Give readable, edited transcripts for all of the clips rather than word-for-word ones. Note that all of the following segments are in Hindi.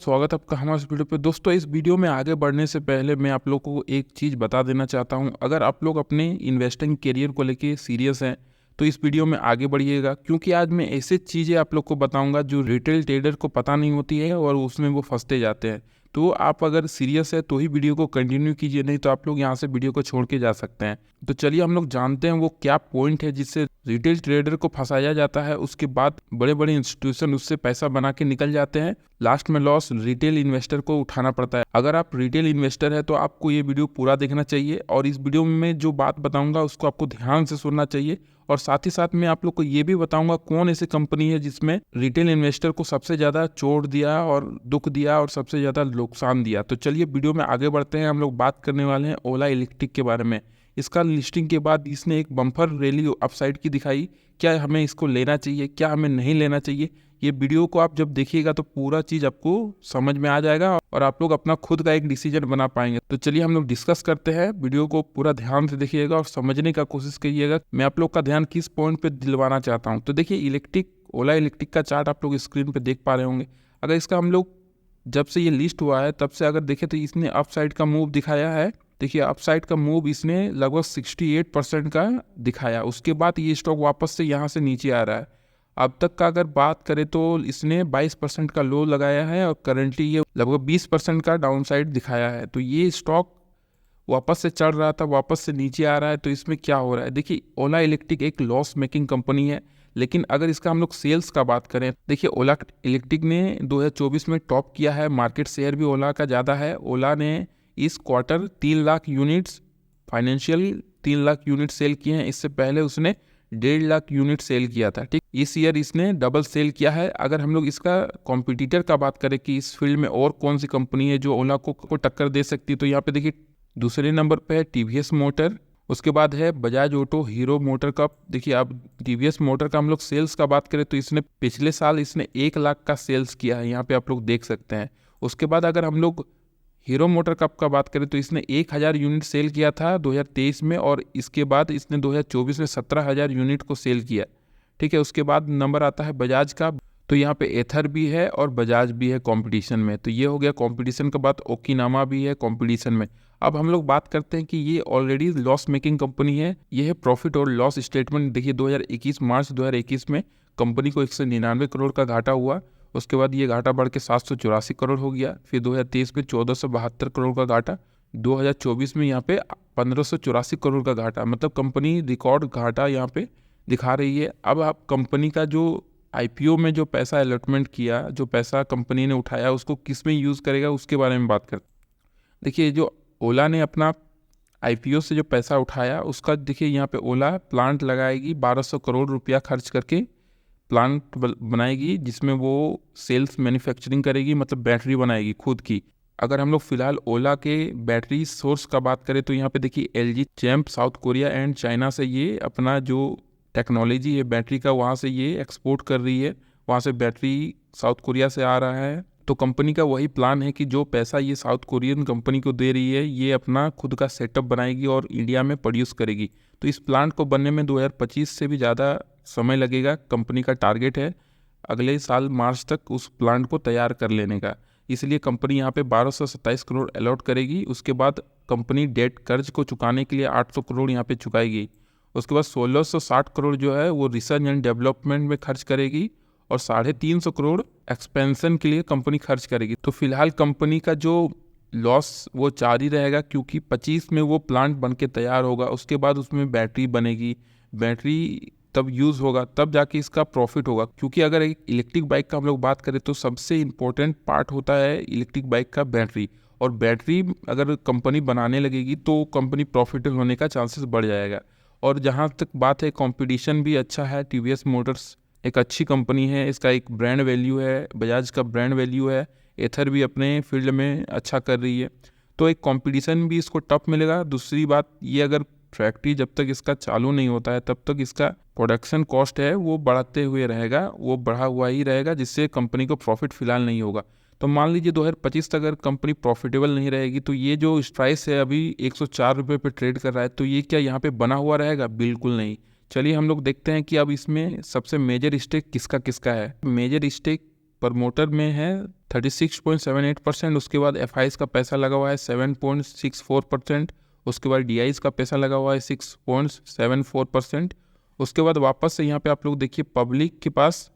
स्वागत है आपका हमारे इस वीडियो पे। दोस्तों, इस वीडियो में आगे बढ़ने से पहले मैं आप लोगों को एक चीज़ बता देना चाहता हूं। अगर आप लोग अपने इन्वेस्टिंग करियर को लेके सीरियस हैं तो इस वीडियो में आगे बढ़िएगा, क्योंकि आज मैं ऐसे चीज़ें आप लोग को बताऊंगा जो रिटेल ट्रेडर को पता नहीं होती है और उसमें वो फंसते जाते हैं। तो आप अगर सीरियस है तो ही वीडियो को कंटिन्यू कीजिए, नहीं तो आप लोग यहाँ से वीडियो को छोड़ के जा सकते हैं। तो चलिए हम लोग जानते हैं वो क्या पॉइंट है जिससे रिटेल ट्रेडर को फंसाया जाता है। उसके बाद बड़े बड़े इंस्टीट्यूशन उससे पैसा बना के निकल जाते हैं, लास्ट में लॉस रिटेल इन्वेस्टर को उठाना पड़ता है। अगर आप रिटेल इन्वेस्टर है तो आपको ये वीडियो पूरा देखना चाहिए और इस वीडियो में जो बात बताऊंगा उसको आपको ध्यान से सुनना चाहिए। और साथ ही साथ मैं आप लोग को ये भी बताऊंगा कौन ऐसी कंपनी है जिसमें रिटेल इन्वेस्टर को सबसे ज़्यादा चोट दिया और दुख दिया और सबसे ज़्यादा नुकसान दिया। तो चलिए वीडियो में आगे बढ़ते हैं। हम लोग बात करने वाले हैं ओला इलेक्ट्रिक के बारे में। इसका लिस्टिंग के बाद इसने एक बम्पर रैली अपसाइड की दिखाई। क्या हमें इसको लेना चाहिए, क्या हमें नहीं लेना चाहिए, ये वीडियो को आप जब देखिएगा तो पूरा चीज़ आपको समझ में आ जाएगा और आप लोग अपना खुद का एक डिसीजन बना पाएंगे। तो चलिए हम लोग डिस्कस करते हैं। वीडियो को पूरा ध्यान से देखिएगा और समझने का कोशिश करिएगा मैं आप लोग का ध्यान किस पॉइंट पे दिलवाना चाहता हूँ। तो देखिए, ओला इलेक्ट्रिक का चार्ट आप लोग स्क्रीन पे देख पा रहे होंगे। अगर इसका हम लोग जब से ये लिस्ट हुआ है तब से अगर देखें तो इसने अपसाइड का मूव दिखाया है। देखिए, अपसाइड का मूव इसने लगभग 68% का दिखाया। उसके बाद ये स्टॉक वापस से यहाँ से नीचे आ रहा है। अब तक का अगर बात करें तो इसने 22% का लो लगाया है और करंटली ये लगभग 20% का डाउनसाइड दिखाया है। तो ये स्टॉक वापस से चढ़ रहा था, वापस से नीचे आ रहा है। तो इसमें क्या हो रहा है, देखिए ओला इलेक्ट्रिक एक लॉस मेकिंग कंपनी है, लेकिन अगर इसका हम लोग सेल्स का बात करें, देखिए ओला इलेक्ट्रिक ने 2024 में टॉप किया है। मार्केट शेयर भी ओला का ज़्यादा है। ओला ने इस quarter 3 lakh units financial 3 lakh unit sell किए हैं। इससे पहले उसने 1.5 लाख यूनिट सेल किया था। ठीक, इस ईयर इसने डबल सेल किया है। अगर हम लोग इसका कॉम्पिटिटर का बात करें कि इस फील्ड में और कौन सी कंपनी है जो ओला को टक्कर दे सकती है, तो यहाँ पे देखिए दूसरे नंबर पे है टीवीएस मोटर, उसके बाद है Bajaj auto, hero motor cup. देखिए, अब टीवीएस मोटर का हम लोग सेल्स का बात करें तो इसने पिछले साल इसने 1 लाख का सेल्स किया है, यहाँ पे आप लोग देख सकते हैं। उसके बाद अगर हम लोग हीरो मोटर कप का बात करें तो इसने 1000 यूनिट सेल किया था 2023 में, और इसके बाद इसने 2024 में 17,000 यूनिट को सेल किया। ठीक है, उसके बाद नंबर आता है बजाज का। तो यहाँ पे एथर भी है और बजाज भी है कंपटीशन में। तो ये हो गया कंपटीशन का बात। ओकिनामा भी है कंपटीशन में। अब हम लोग बात करते हैं कि ये ऑलरेडी लॉस मेकिंग कंपनी है। ये है प्रॉफिट और लॉस स्टेटमेंट। देखिए, मार्च 2021 में कंपनी को 199 करोड़ का घाटा हुआ। उसके बाद ये घाटा बढ़ के 784 करोड़ हो गया। फिर 2023 में 1472 करोड़ का घाटा। 2024 में यहाँ पे 1584 करोड़ का घाटा। मतलब कंपनी रिकॉर्ड घाटा यहाँ पे दिखा रही है। अब आप कंपनी का जो आईपीओ में जो पैसा अलॉटमेंट किया, जो पैसा कंपनी ने उठाया, उसको किस में यूज़ करेगा उसके बारे में बात करते हैं। देखिए, जो ओला ने अपना आईपीओ से जो पैसा उठाया उसका देखिए यहाँ पे ओला प्लांट लगाएगी 1200 करोड़ रुपया खर्च करके प्लांट बनाएगी, जिसमें वो सेल्स मैन्युफैक्चरिंग करेगी, मतलब बैटरी बनाएगी खुद की। अगर हम लोग फिलहाल ओला के बैटरी सोर्स का बात करें तो यहाँ पे देखिए LG champ south Korea and China से ये अपना जो टेक्नोलॉजी है बैटरी का वहाँ से ये एक्सपोर्ट कर रही है। वहाँ से बैटरी साउथ कोरिया से आ रहा है। तो कंपनी का वही प्लान है कि जो पैसा ये साउथ कोरियन कंपनी को दे रही है ये अपना खुद का सेटअप बनाएगी और इंडिया में प्रोड्यूस करेगी। तो इस प्लांट को बनने में 2025 से भी ज़्यादा समय लगेगा। कंपनी का टारगेट है अगले साल मार्च तक उस प्लांट को तैयार कर लेने का। इसलिए कंपनी यहाँ पे 1227 करोड़ अलॉट करेगी। उसके बाद कंपनी डेट कर्ज को चुकाने के लिए 800 करोड़ यहाँ पे चुकाएगी। उसके बाद 1660 करोड़ जो है वो रिसर्च एंड डेवलपमेंट में खर्च करेगी और 350 करोड़ एक्सपेंशन के लिए कंपनी खर्च करेगी। तो फिलहाल कंपनी का जो लॉस वो जारी रहेगा, क्योंकि 25 में वो प्लांट बन के तैयार होगा। उसके बाद उसमें बैटरी बनेगी, बैटरी तब यूज़ होगा, तब जाके इसका प्रॉफिट होगा। क्योंकि अगर एक इलेक्ट्रिक बाइक का हम लोग बात करें तो सबसे इम्पोर्टेंट पार्ट होता है इलेक्ट्रिक बाइक का बैटरी। और बैटरी अगर कंपनी बनाने लगेगी तो कंपनी प्रॉफिटेबल होने का चांसेस बढ़ जाएगा। और जहाँ तक बात है, कंपटीशन भी अच्छा है। टीवीएस मोटर्स एक अच्छी कंपनी है, इसका एक ब्रांड वैल्यू है, बजाज का ब्रांड वैल्यू है। एथर भी अपने फील्ड में अच्छा कर रही है। तो एक कंपटीशन भी इसको टफ मिलेगा। दूसरी बात ये, अगर फैक्ट्री जब तक इसका चालू नहीं होता है तब तक इसका प्रोडक्शन कॉस्ट है वो बढ़ाते हुए रहेगा, वो बढ़ा हुआ ही रहेगा, जिससे कंपनी को प्रॉफिट फिलहाल नहीं होगा। तो मान लीजिए 2025 तक अगर कंपनी प्रॉफिटेबल नहीं रहेगी तो ये जो प्राइस है अभी 104 रुपये पे ट्रेड कर रहा है, तो ये क्या यहाँ पे बना हुआ रहेगा? बिल्कुल नहीं। चलिए हम लोग देखते हैं कि अब इसमें सबसे मेजर स्टेक किसका किसका है। मेजर स्टेक प्रमोटर में है 36.78%, उसके बाद एफआईज का पैसा लगा हुआ है 7.64%, उसके बाद डीआईज का पैसा लगा हुआ है 6.74%। उसके बाद वापस से यहाँ पे आप लोग देखिए पब्लिक के पास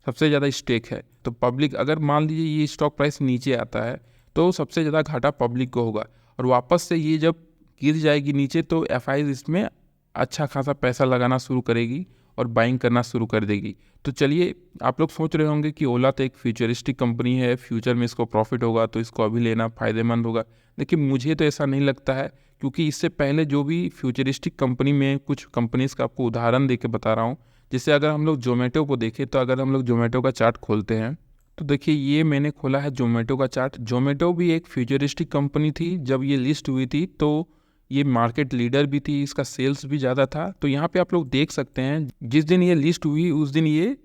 सबसे ज़्यादा स्टेक है। तो पब्लिक अगर मान लीजिए ये स्टॉक प्राइस नीचे आता है तो सबसे ज़्यादा घाटा पब्लिक को होगा, और वापस से ये जब गिर जाएगी नीचे तो एफआईज इसमें अच्छा खासा पैसा लगाना शुरू करेगी और बाइंग करना शुरू कर देगी। तो चलिए, आप लोग सोच रहे होंगे कि ओला तो एक फ्यूचरिस्टिक कंपनी है, फ्यूचर में इसको प्रॉफिट होगा तो इसको अभी लेना फ़ायदेमंद होगा। लेकिन मुझे तो ऐसा नहीं लगता है, क्योंकि इससे पहले जो भी फ्यूचरिस्टिक कंपनी में कुछ कंपनीज़ का आपको उदाहरण दे के बता रहा हूँ। जैसे अगर हम लोग जोमेटो को देखें, तो अगर हम लोग जोमेटो का चार्ट खोलते हैं तो देखिए ये मैंने खोला है जोमेटो का चार्ट। जोमेटो भी एक फ्यूचरिस्टिक कंपनी थी, जब ये लिस्ट हुई थी तो ये मार्केट लीडर भी थी, इसका सेल्स भी ज़्यादा था। तो यहाँ पे आप लोग देख सकते हैं जिस दिन ये लिस्ट हुई उस दिन ये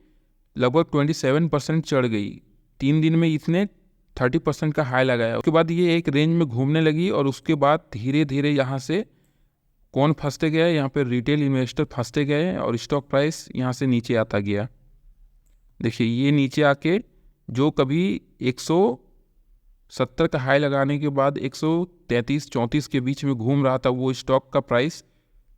लगभग 27% चढ़ गई। 3 दिन में इसने 30% का हाई लगाया। उसके बाद ये एक रेंज में घूमने लगी और उसके बाद धीरे धीरे यहाँ से कौन फंसते गए, यहाँ पे रिटेल इन्वेस्टर फंसते गए और स्टॉक प्राइस यहाँ से नीचे आता गया। देखिए ये नीचे आके जो कभी 170 का हाई लगाने के बाद 133-34 के बीच में घूम रहा था, वो स्टॉक का प्राइस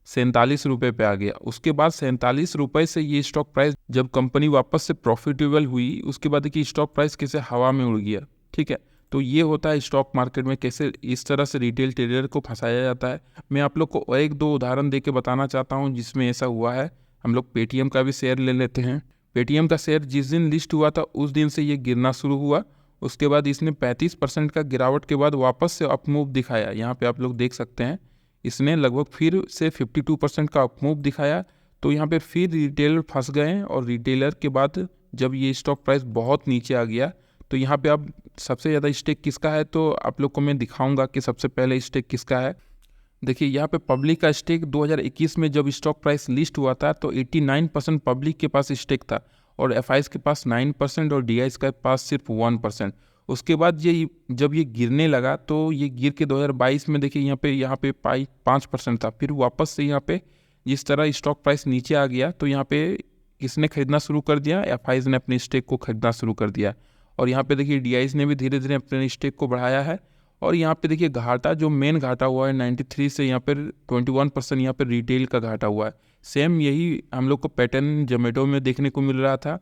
47 रुपये पे आ गया। उसके बाद 47 रुपये से ये स्टॉक प्राइस जब कंपनी वापस से प्रॉफिटेबल हुई, उसके बाद देखिए स्टॉक प्राइस कैसे हवा में उड़ गया। ठीक है, तो ये होता है स्टॉक मार्केट में कैसे इस तरह से रिटेल ट्रेडर को फंसाया जाता है। मैं आप लोग को एक दो उदाहरण दे के बताना चाहता हूँ जिसमें ऐसा हुआ है। हम लोग पेटीएम का भी शेयर ले लेते हैं। पेटीएम का शेयर जिस दिन लिस्ट हुआ था उस दिन से ये गिरना शुरू हुआ। उसके बाद इसने 35% का गिरावट के बाद वापस से अपमूव दिखाया। यहाँ पे आप लोग देख सकते हैं इसने लगभग फिर से 52% का अपमूव दिखाया। तो यहाँ पे फिर रिटेलर फंस गए और रिटेलर के बाद जब ये स्टॉक प्राइस बहुत नीचे आ गया तो यहाँ पे अब सबसे ज़्यादा स्टेक किसका है, तो आप लोग को मैं दिखाऊंगा कि सबसे पहले स्टेक किसका है। देखिए यहाँ पे पब्लिक का स्टेक 2021 में जब स्टॉक प्राइस लिस्ट हुआ था तो 89% पब्लिक के पास स्टेक था और एफआईज के पास 9% और डीआईज के पास सिर्फ 1%। उसके बाद ये जब ये गिरने लगा तो ये गिर के 2022 में देखिए यहाँ पे 5% था। फिर वापस से यहाँ पे जिस तरह स्टॉक प्राइस नीचे आ गया तो यहाँ पे किसने खरीदना शुरू कर दिया, एफआईज ने अपने स्टेक को खरीदना शुरू कर दिया। और यहाँ पे देखिए डीआईज ने भी धीरे धीरे अपने स्टेक को बढ़ाया है। और यहाँ पे देखिए घाटा जो मेन घाटा हुआ है 93 से यहाँ पर 21% यहाँ पर रिटेल का घाटा हुआ है। सेम यही हम लोग को पैटर्न जोमेटो में देखने को मिल रहा था।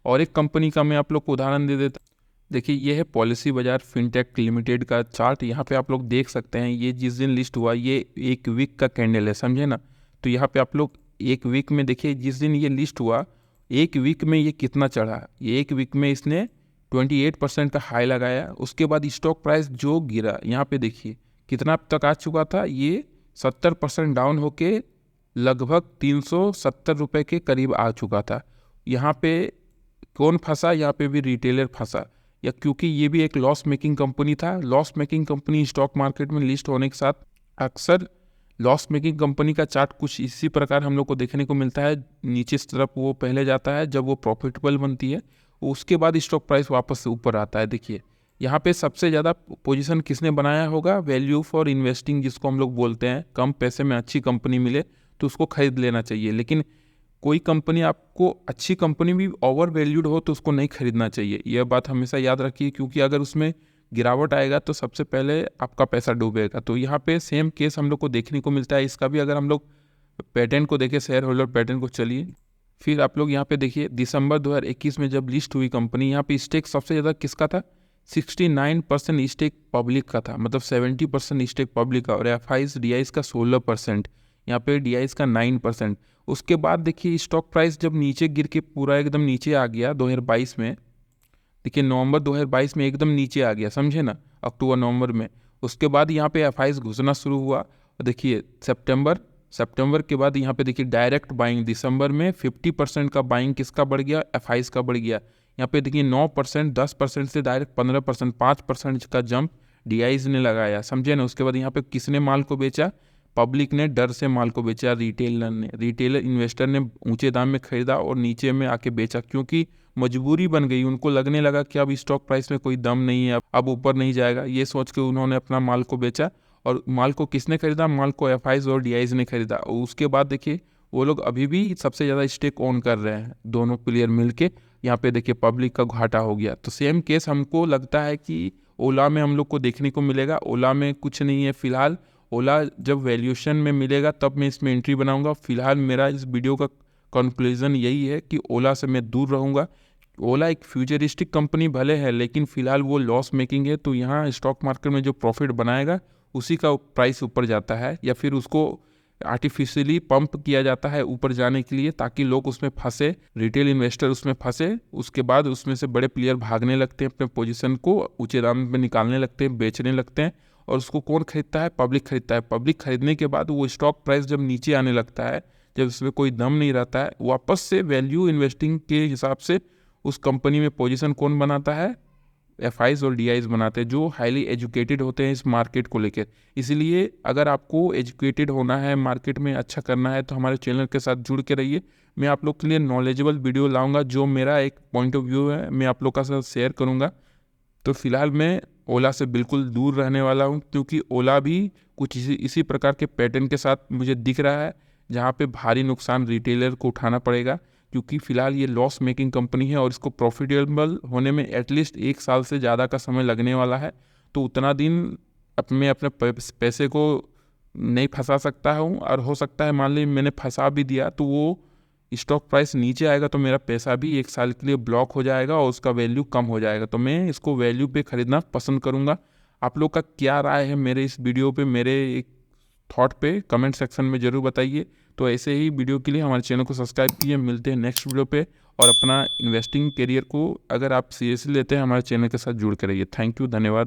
और एक कंपनी का मैं आप लोग को उदाहरण दे देता। देखिए ये है पॉलिसी बाजार फिनटेक लिमिटेड का चार्ट। यहाँ पे आप लोग देख सकते हैं ये जिस दिन लिस्ट हुआ ये एक वीक का कैंडल है, समझे ना। तो यहाँ पे आप लोग एक वीक में देखिए जिस दिन ये लिस्ट हुआ एक वीक में ये कितना चढ़ा। ये एक वीक में इसने 28% का हाई लगाया। उसके बाद स्टॉक प्राइस जो गिरा यहाँ पे देखिए कितना तक आ चुका था, ये 70% डाउन होके लगभग 370 रुपये के करीब आ चुका था। यहाँ पे कौन फंसा, यहाँ पे भी रिटेलर फंसा, या क्योंकि ये भी एक लॉस मेकिंग कंपनी था। Loss making company stock market में लिस्ट होने के साथ अक्सर लॉस मेकिंग कंपनी का चार्ट कुछ इसी प्रकार हम लोग को देखने को मिलता है। नीचे इस तरफ वो पहले जाता है, जब वो प्रॉफिटेबल बनती है उसके बाद स्टॉक प्राइस वापस से ऊपर आता है। देखिए यहाँ पे सबसे ज़्यादा पोजीशन किसने बनाया होगा, वैल्यू फॉर इन्वेस्टिंग जिसको हम लोग बोलते हैं। कम पैसे में अच्छी कंपनी मिले तो उसको खरीद लेना चाहिए, लेकिन कोई कंपनी आपको अच्छी कंपनी भी ओवर वैल्यूड हो तो उसको नहीं खरीदना चाहिए। यह बात हमेशा याद रखिए, क्योंकि अगर उसमें गिरावट आएगा तो सबसे पहले आपका पैसा डूबेगा। तो यहाँ पे सेम केस हम लोग को देखने को मिलता है। इसका भी अगर हम लोग पैटर्न को देखें, शेयर होल्डर पैटर्न को, चलिए फिर आप लोग यहाँ पे देखिए दिसंबर 2021 में जब लिस्ट हुई कंपनी, यहाँ पे स्टेक सबसे ज़्यादा किसका था, 69% स्टेक पब्लिक का था, मतलब 70% स्टेक पब्लिक का, और एफआईज डीआईज का 16%, यहाँ पे डीआईज का 9%। उसके बाद देखिए स्टॉक प्राइस जब नीचे गिर के पूरा एकदम नीचे आ गया 2022 में, देखिए नवंबर 2022 में एकदम नीचे आ गया, समझे ना, अक्टूबर नवंबर में। उसके बाद यहाँ पे एफआईज घुसना शुरू हुआ। और देखिए सितंबर के बाद यहाँ पे देखिए डायरेक्ट बाइंग, दिसंबर में 50% का बाइंग किसका बढ़ गया, एफआईज का बढ़ गया। यहाँ पे देखिए 9%, 10% से डायरेक्ट 15%, 5% का जंप डीआईज ने लगाया, समझे ना। उसके बाद यहाँ पे किसने माल को बेचा, पब्लिक ने डर से माल को बेचा, रिटेलर इन्वेस्टर ने ऊंचे दाम में खरीदा और नीचे में आके बेचा, क्योंकि मजबूरी बन गई। उनको लगने लगा कि अब स्टॉक प्राइस में कोई दम नहीं है, अब ऊपर नहीं जाएगा, ये सोच के उन्होंने अपना माल को बेचा। और माल को किसने खरीदा, माल को एफआईज और डीआईज ने खरीदा। और उसके बाद देखिए वो लोग अभी भी सबसे ज़्यादा स्टेक ऑन कर रहे हैं, दोनों प्लेयर मिलके यहाँ पे देखिए पब्लिक का घाटा हो गया। तो सेम केस हमको लगता है कि ओला में हम लोग को देखने को मिलेगा। ओला में कुछ नहीं है फ़िलहाल, ओला जब वैल्यूएशन में मिलेगा तब मैं इसमें एंट्री बनाऊंगा। फ़िलहाल मेरा इस वीडियो का कंक्लूजन यही है कि ओला से मैं दूर रहूँगा। ओला एक फ्यूचरिस्टिक कंपनी भले है, लेकिन फ़िलहाल वो लॉस मेकिंग है। तो यहाँ स्टॉक मार्केट में जो प्रॉफिट बनाएगा उसी का प्राइस ऊपर जाता है, या फिर उसको आर्टिफिशियली पंप किया जाता है ऊपर जाने के लिए, ताकि लोग उसमें फंसे, रिटेल इन्वेस्टर उसमें फंसे। उसके बाद उसमें से बड़े प्लेयर भागने लगते हैं, अपने पोजीशन को ऊंचे दाम में निकालने लगते हैं, बेचने लगते हैं। और उसको कौन खरीदता है? पब्लिक खरीदता है। पब्लिक खरीदने के बाद वो स्टॉक प्राइस जब नीचे आने लगता है, जब इसमें कोई दम नहीं रहता है, वापस से वैल्यू इन्वेस्टिंग के हिसाब से उस कंपनी में पोजीशन कौन बनाता है? एफआईज और डीआईज बनाते हैं, जो हाईली एजुकेटेड होते हैं इस मार्केट को लेकर। इसलिए अगर आपको एजुकेटेड होना है, मार्केट में अच्छा करना है, तो हमारे चैनल के साथ जुड़ के रहिए। मैं आप लोग के लिए नॉलेजेबल वीडियो लाऊंगा, जो मेरा एक पॉइंट ऑफ व्यू है मैं आप लोग का साथ शेयर करूंगा। तो फिलहाल मैं ओला से बिल्कुल दूर रहने वाला हूं, क्योंकि ओला भी कुछ इसी प्रकार के पैटर्न के साथ मुझे दिख रहा है, जहां पे भारी नुकसान रिटेलर को उठाना पड़ेगा। क्योंकि फ़िलहाल ये लॉस मेकिंग कंपनी है और इसको प्रॉफिटेबल होने में एटलीस्ट 1 साल से ज़्यादा का समय लगने वाला है। तो उतना दिन मैं अपने पैसे को नहीं फंसा सकता हूँ, और हो सकता है मान ली मैंने फंसा भी दिया तो वो स्टॉक प्राइस नीचे आएगा तो मेरा पैसा भी 1 साल के लिए ब्लॉक हो जाएगा और उसका वैल्यू कम हो जाएगा। तो मैं इसको वैल्यू पे ख़रीदना पसंद करूँगा। आप लोग का क्या राय है मेरे इस वीडियो पे, मेरे एक थॉट पे कमेंट सेक्शन में ज़रूर बताइए। तो ऐसे ही वीडियो के लिए हमारे चैनल को सब्सक्राइब कीजिए। मिलते हैं नेक्स्ट वीडियो पे। और अपना इन्वेस्टिंग करियर को अगर आप सीरियसली लेते हैं, हमारे चैनल के साथ जुड़ के रहिए। थैंक यू, धन्यवाद।